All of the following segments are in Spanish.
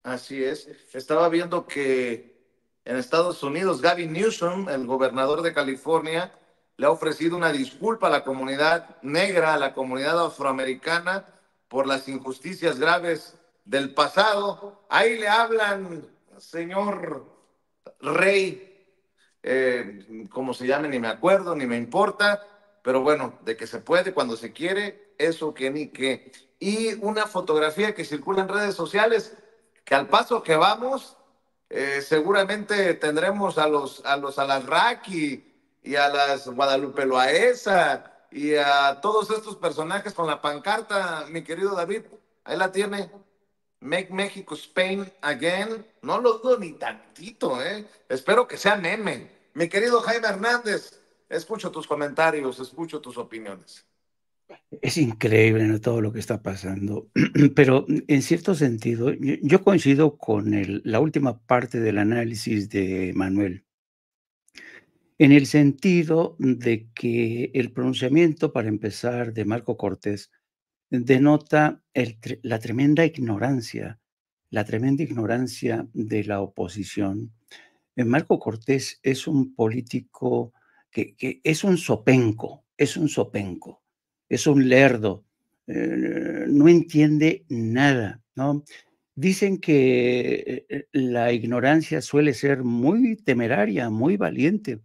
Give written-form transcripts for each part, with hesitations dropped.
Así es. Estaba viendo que en Estados Unidos Gavin Newsom, el gobernador de California, le ha ofrecido una disculpa a la comunidad negra, a la comunidad afroamericana, por las injusticias graves del pasado. Ahí le hablan, señor Rey, como se llame, ni me acuerdo, ni me importa, pero bueno, de que se puede cuando se quiere, eso que ni qué. Y una fotografía que circula en redes sociales, que al paso que vamos, seguramente tendremos a las RAC y a las Guadalupe Loaesa y a todos estos personajes con la pancarta, mi querido David, ahí la tiene. Make Mexico Spain Again. No lo dudo ni tantito, ¿eh? Espero que sea meme. Mi querido Jaime Hernández, escucho tus comentarios, escucho tus opiniones. Es increíble, ¿no?, todo lo que está pasando, pero en cierto sentido, yo coincido con la última parte del análisis de Manuel, en el sentido de que el pronunciamiento, para empezar, de Marco Cortés denota la tremenda ignorancia de la oposición. Marco Cortés es un político que es un zopenco, es un lerdo, no entiende nada, ¿no? Dicen que la ignorancia suele ser muy temeraria, muy valiente.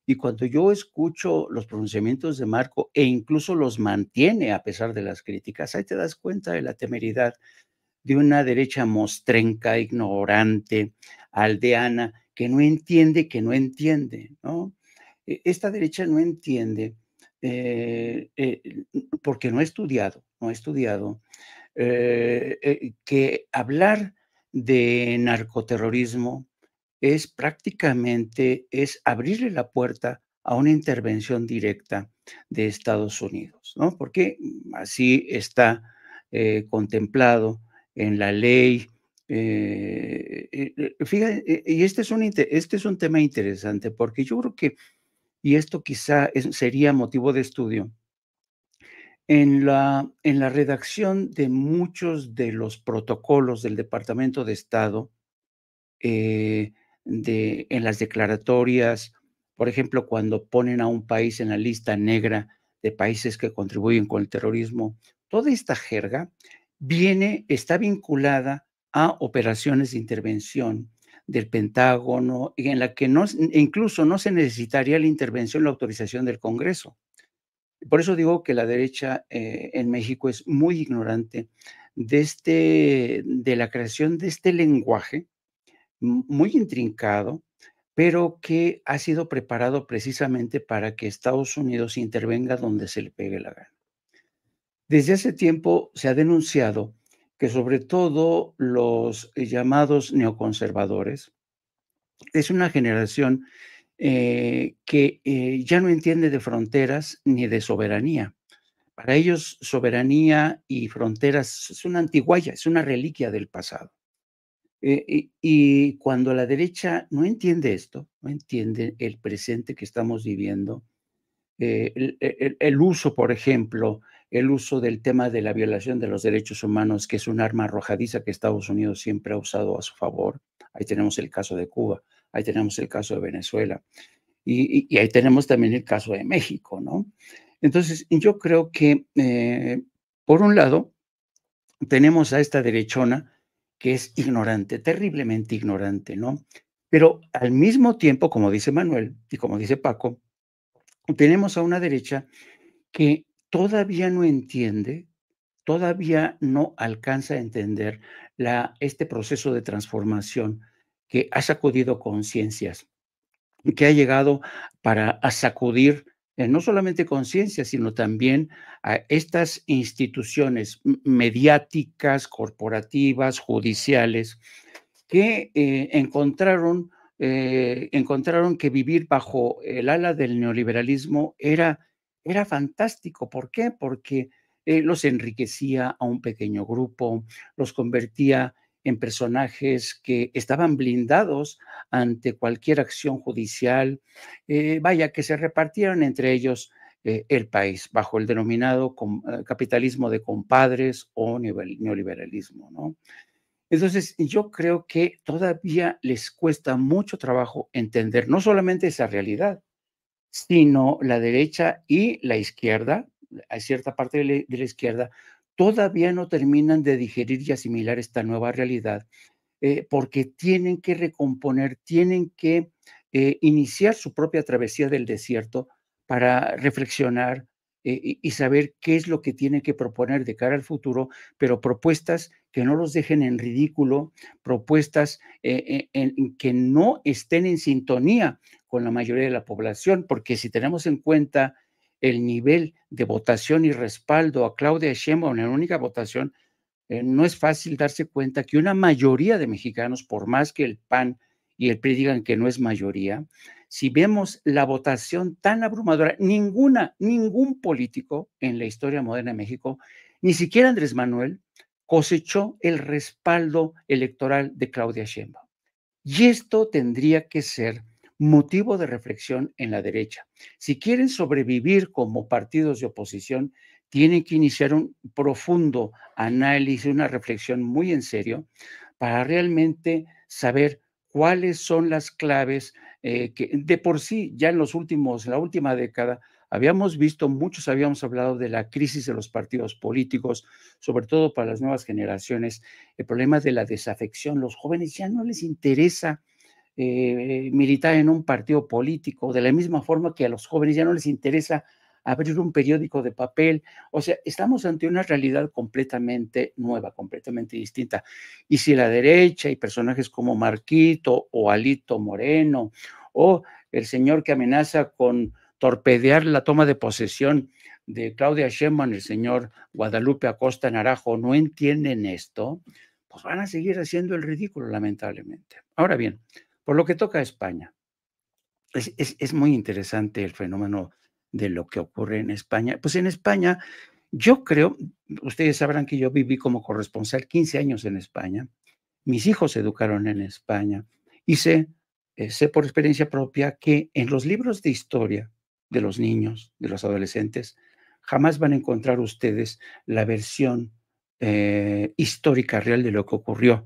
Y cuando yo escucho los pronunciamientos de Marco e incluso los mantiene a pesar de las críticas, ahí te das cuenta de la temeridad de una derecha mostrenca, ignorante, aldeana, que no entiende, ¿no? Esta derecha no entiende, porque no ha estudiado, que hablar de narcoterrorismo es abrirle la puerta a una intervención directa de Estados Unidos, ¿no? Porque así está contemplado en la ley. Fíjate, y este es un tema interesante, porque yo creo que, y esto quizá sería motivo de estudio, en la redacción de muchos de los protocolos del Departamento de Estado, eh, en las declaratorias, por ejemplo, cuando ponen a un país en la lista negra de países que contribuyen con el terrorismo, toda esta jerga está vinculada a operaciones de intervención del Pentágono, y en la que incluso no se necesitaría la intervención, la autorización del Congreso. Por eso digo que la derecha en México es muy ignorante de la creación de este lenguaje muy intrincado, pero que ha sido preparado precisamente para que Estados Unidos intervenga donde se le pegue la gana. Desde hace tiempo se ha denunciado que sobre todo los llamados neoconservadores es una generación que ya no entiende de fronteras ni de soberanía. Para ellos, soberanía y fronteras es una antiguaya, es una reliquia del pasado. Y cuando la derecha no entiende esto, no entiende el presente que estamos viviendo, el uso, por ejemplo, el uso del tema de la violación de los derechos humanos, que es un arma arrojadiza que Estados Unidos siempre ha usado a su favor. Ahí tenemos el caso de Cuba, ahí tenemos el caso de Venezuela y ahí tenemos también el caso de México, ¿no? Entonces, yo creo que, por un lado, tenemos a esta derechona que es ignorante, terriblemente ignorante, ¿no? Pero al mismo tiempo, como dice Manuel y como dice Paco, tenemos a una derecha que todavía no entiende, todavía no alcanza a entender este proceso de transformación que ha sacudido conciencias, que ha llegado para a sacudir, no solamente conciencias, sino también a estas instituciones mediáticas, corporativas, judiciales, que encontraron que vivir bajo el ala del neoliberalismo era fantástico. ¿Por qué? Porque los enriquecía a un pequeño grupo, los convertía en personajes que estaban blindados ante cualquier acción judicial, vaya, que se repartieran entre ellos el país bajo el denominado capitalismo de compadres o neoliberalismo, ¿no? Entonces, yo creo que todavía les cuesta mucho trabajo entender no solamente esa realidad, sino la derecha y la izquierda, hay cierta parte de la izquierda, todavía no terminan de digerir y asimilar esta nueva realidad, porque tienen que recomponer, tienen que iniciar su propia travesía del desierto para reflexionar y saber qué es lo que tienen que proponer de cara al futuro, pero propuestas que no los dejen en ridículo, propuestas en que no estén en sintonía con la mayoría de la población, porque si tenemos en cuenta el nivel de votación y respaldo a Claudia Sheinbaum en la única votación, no es fácil darse cuenta que una mayoría de mexicanos, por más que el PAN y el PRI digan que no es mayoría, si vemos la votación tan abrumadora, ningún político en la historia moderna de México, ni siquiera Andrés Manuel, cosechó el respaldo electoral de Claudia Sheinbaum. Y esto tendría que ser motivo de reflexión en la derecha. Si quieren sobrevivir como partidos de oposición, tienen que iniciar un profundo análisis, una reflexión muy en serio para realmente saber cuáles son las claves que de por sí ya en la última década, muchos habíamos hablado de la crisis de los partidos políticos, sobre todo para las nuevas generaciones, el problema de la desafección. Los jóvenes ya no les interesa militar en un partido político, de la misma forma que a los jóvenes ya no les interesa abrir un periódico de papel. O sea, estamos ante una realidad completamente nueva, completamente distinta. Y si la derecha y personajes como Marquito o Alito Moreno o el señor que amenaza con torpedear la toma de posesión de Claudia Sheinbaum, el señor Guadalupe Acosta Naranjo, no entienden esto, pues van a seguir haciendo el ridículo, lamentablemente. Ahora bien, por lo que toca a España, es muy interesante el fenómeno de lo que ocurre en España. Pues en España, yo creo, ustedes sabrán que yo viví como corresponsal 15 años en España, mis hijos se educaron en España y sé por experiencia propia que en los libros de historia de los niños, de los adolescentes, jamás van a encontrar ustedes la versión histórica real de lo que ocurrió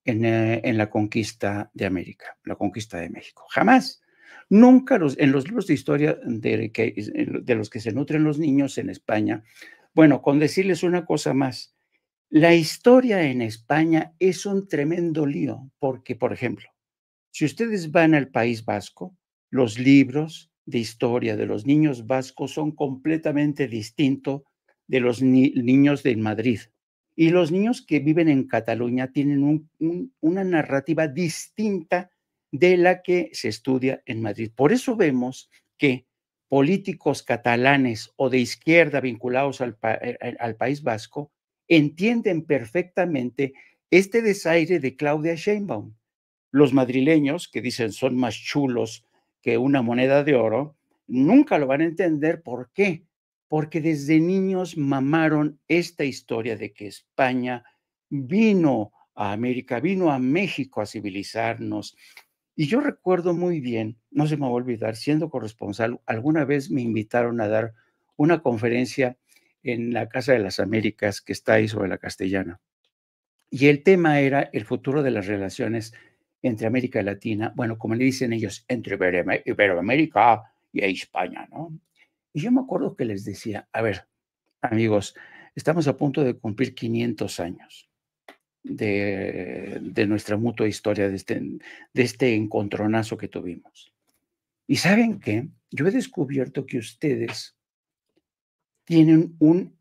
en la conquista de América, la conquista de México. Jamás. Nunca en los libros de historia de los que se nutren los niños en España, bueno, con decirles una cosa más, la historia en España es un tremendo lío, porque, por ejemplo, si ustedes van al País Vasco, los libros de historia de los niños vascos son completamente distintos de los niños de Madrid. Y los niños que viven en Cataluña tienen una narrativa distinta de la que se estudia en Madrid. Por eso vemos que políticos catalanes o de izquierda vinculados al País Vasco entienden perfectamente este desaire de Claudia Sheinbaum. Los madrileños, que dicen son más chulos que una moneda de oro, nunca lo van a entender. ¿Por qué? Porque desde niños mamaron esta historia de que España vino a América, vino a México a civilizarnos. Y yo recuerdo muy bien, no se me va a olvidar, siendo corresponsal, alguna vez me invitaron a dar una conferencia en la Casa de las Américas, que está ahí sobre la Castellana. Y el tema era el futuro de las relaciones entre América Latina, bueno, como le dicen ellos, entre Iberoamérica y España, ¿no? Y yo me acuerdo que les decía, a ver, amigos, estamos a punto de cumplir 500 años de nuestra mutua historia, de este encontronazo que tuvimos. ¿Y saben qué? Yo he descubierto que ustedes tienen un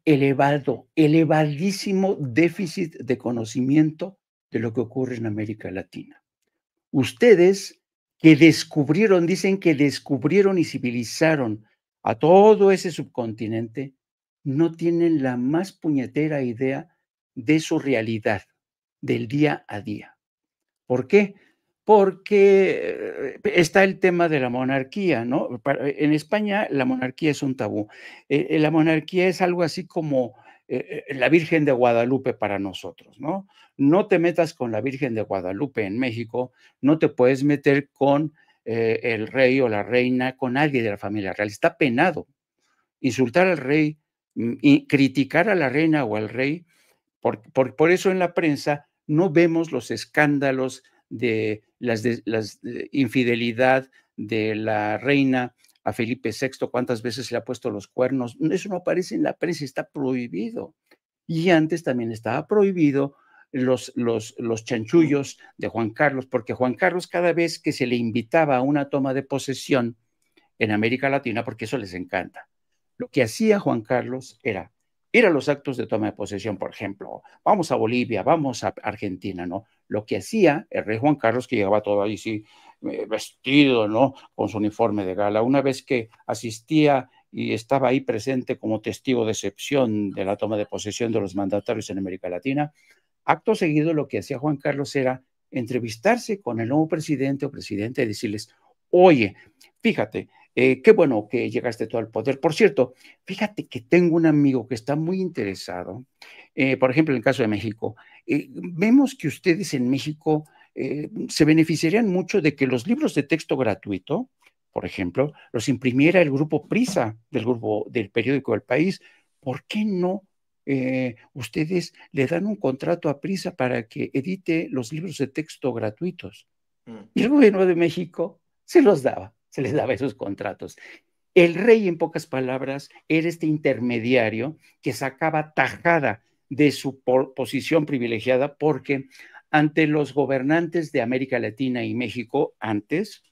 elevadísimo déficit de conocimiento de lo que ocurre en América Latina. Ustedes que dicen que descubrieron y civilizaron a todo ese subcontinente, no tienen la más puñetera idea de su realidad, del día a día. ¿Por qué? Porque está el tema de la monarquía, ¿no? En España la monarquía es un tabú. La monarquía es algo así como la Virgen de Guadalupe para nosotros, ¿no? No te metas con la Virgen de Guadalupe en México, no te puedes meter con el rey o la reina, con nadie de la familia real. Está penado. Insultar al rey y criticar a la reina o al rey, por eso en la prensa no vemos los escándalos de las infidelidad de la reina a Felipe VI, cuántas veces le ha puesto los cuernos. Eso no aparece en la prensa, está prohibido. Y antes también estaba prohibido los chanchullos de Juan Carlos, porque Juan Carlos, cada vez que se le invitaba a una toma de posesión en América Latina, porque eso les encanta, lo que hacía Juan Carlos era ir a los actos de toma de posesión, por ejemplo, vamos a Bolivia, vamos a Argentina, ¿no? Lo que hacía el rey Juan Carlos, que llegaba todo ahí, sí, vestido, ¿no? Con su uniforme de gala, una vez que asistía y estaba ahí presente como testigo de excepción de la toma de posesión de los mandatarios en América Latina, acto seguido lo que hacía Juan Carlos era entrevistarse con el nuevo presidente o presidente y decirles, oye, fíjate, qué bueno que llegaste tú al poder. Por cierto, fíjate que tengo un amigo que está muy interesado, por ejemplo, en el caso de México. Vemos que ustedes en México se beneficiarían mucho de que los libros de texto gratuito, por ejemplo, los imprimiera el grupo Prisa, del periódico El País. ¿Por qué no ustedes le dan un contrato a Prisa para que edite los libros de texto gratuitos? Y el gobierno de México se les daba esos contratos. El rey, en pocas palabras, era este intermediario que sacaba tajada de su posición privilegiada, porque ante los gobernantes de América Latina y México antes,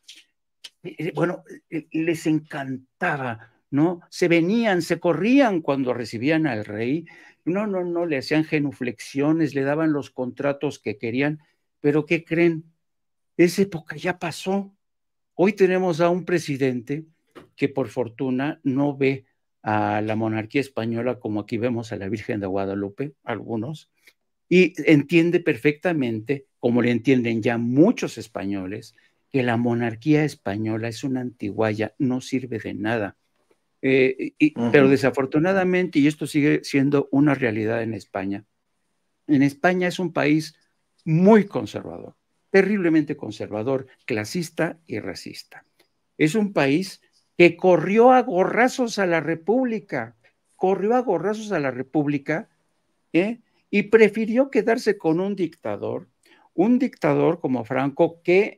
bueno, les encantaba, ¿no? Se venían, se corrían cuando recibían al rey. No, le hacían genuflexiones, le daban los contratos que querían, pero ¿qué creen? Esa época ya pasó. Hoy tenemos a un presidente que por fortuna no ve a la monarquía española como aquí vemos a la Virgen de Guadalupe, algunos, y entiende perfectamente, como le entienden ya muchos españoles, que la monarquía española es una antigualla, no sirve de nada. Pero desafortunadamente, y esto sigue siendo una realidad en España es un país muy conservador, terriblemente conservador, clasista y racista. Es un país que corrió a gorrazos a la República, ¿eh? Y prefirió quedarse con un dictador como Franco que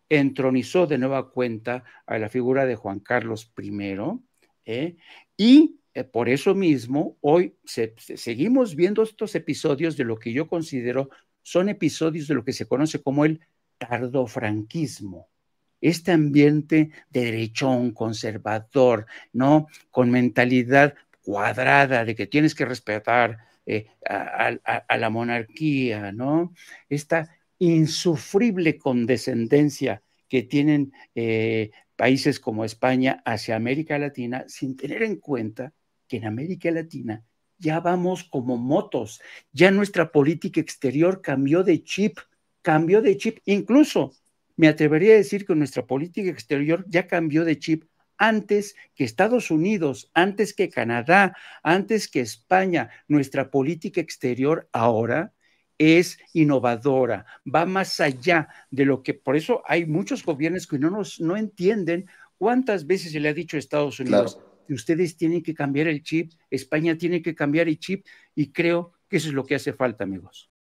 entronizó de nueva cuenta a la figura de Juan Carlos I, y por eso mismo hoy seguimos viendo estos episodios de lo que yo considero son episodios de lo que se conoce como el tardofranquismo. Este ambiente de derechón, conservador, ¿no? Con mentalidad cuadrada de que tienes que respetar a la monarquía, ¿no? Esta insufrible condescendencia que tienen países como España hacia América Latina, sin tener en cuenta que en América Latina ya vamos como motos, ya nuestra política exterior cambió de chip, incluso me atrevería a decir que nuestra política exterior ya cambió de chip antes que Estados Unidos, antes que Canadá, antes que España. Nuestra política exterior ahora es innovadora, va más allá de lo que, por eso hay muchos gobiernos que no entienden cuántas veces se le ha dicho a Estados Unidos que ustedes tienen que cambiar el chip, España tiene que cambiar el chip, y creo que eso es lo que hace falta, amigos.